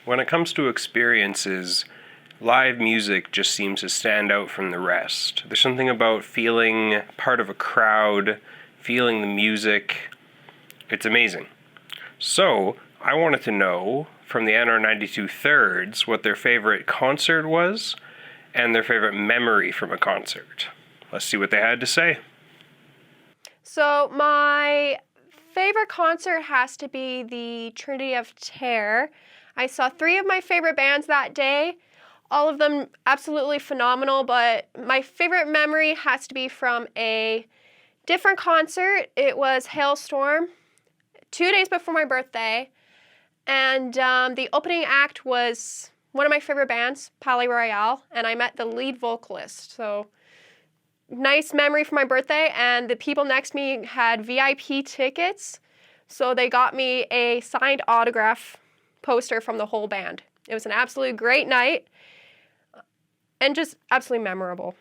When it comes to experiences, live music just seems to stand out from the rest. There's something about feeling part of a crowd, feeling the music. It's amazing. So, I wanted to know from the NR92 Thirds what their favorite concert was and their favorite memory from a concert. Let's see what they had to say. So my favorite concert has to be the Trinity of Terror. I saw 3 of my favorite bands that day. All of them absolutely phenomenal, but my favorite memory has to be from a different concert. It was Hailstorm, 2 days before my birthday, and the opening act was one of my favorite bands, Palais Royale, and I met the lead vocalist. So nice memory for my birthday, and the people next to me had VIP tickets, so they got me a signed autograph poster from the whole band. It was an absolutely great night and just absolutely memorable.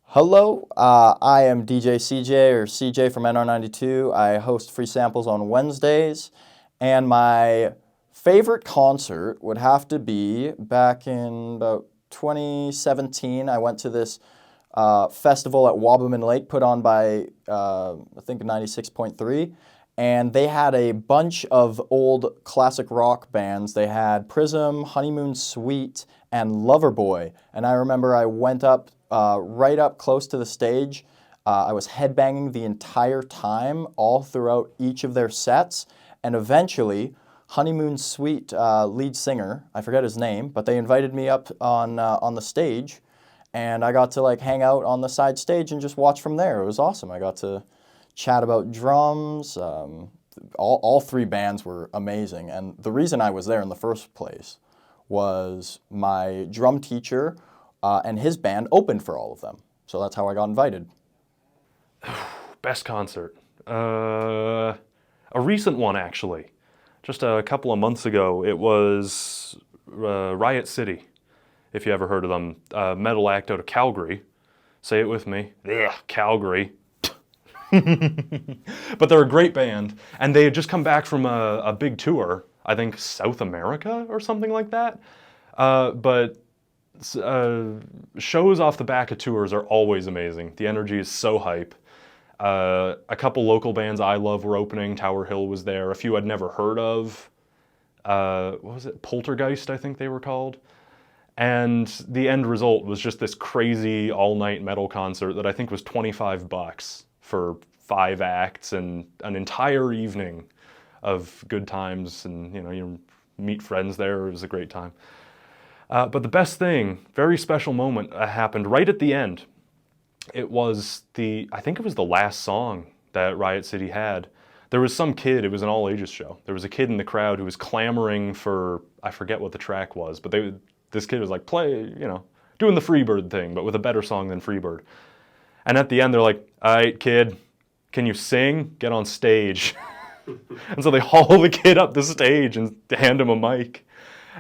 Hello, I am DJ CJ, or CJ from NR92. I host Free Samples on Wednesdays, and my favorite concert would have to be back in about 2017. I went to this festival at Wabamun Lake put on by, I think, 96.3, and they had a bunch of old classic rock bands. They had Prism, Honeymoon Suite, and Loverboy, and I remember I went up right up close to the stage. I was headbanging the entire time, all throughout each of their sets, and eventually Honeymoon Suite lead singer, I forget his name, but they invited me up on the stage, and I got to hang out on the side stage and just watch from there. It was awesome. I got to chat about drums. All 3 bands were amazing, and the reason I was there in the first place was my drum teacher and his band opened for all of them. So that's how I got invited. Best concert. A recent one, actually. Just a couple of months ago. It was Riot City, if you ever heard of them. Metal act out of Calgary. Say it with me. Ugh, Calgary. But they're a great band, and they had just come back from a big tour, I think South America or something like that. But shows off the back of tours are always amazing. The energy is so hype. A couple local bands I love were opening. Tower Hill was there. A few I'd never heard of. What was it? Poltergeist, I think they were called. And the end result was just this crazy all-night metal concert that I think was $25 for 5 acts and an entire evening of good times, and you meet friends there. It was a great time. But the best thing, very special moment, happened right at the end. It was I think it was the last song that Riot City had. There was some kid, it was an all-ages show. There was a kid in the crowd who was clamoring for, I forget what the track was, but this kid was play, doing the Freebird thing, but with a better song than Freebird. And at the end, they're like, all right, kid, can you sing? Get on stage. And so they haul the kid up the stage and hand him a mic.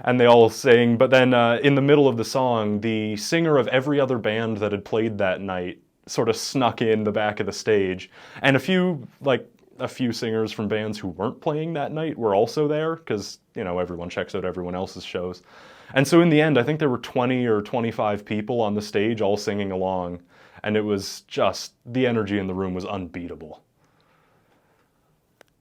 And they all sing. But then in the middle of the song, the singer of every other band that had played that night sort of snuck in the back of the stage. And a few singers from bands who weren't playing that night were also there, because, everyone checks out everyone else's shows. And so in the end, I think there were 20 or 25 people on the stage all singing along. And it was just, the energy in the room was unbeatable.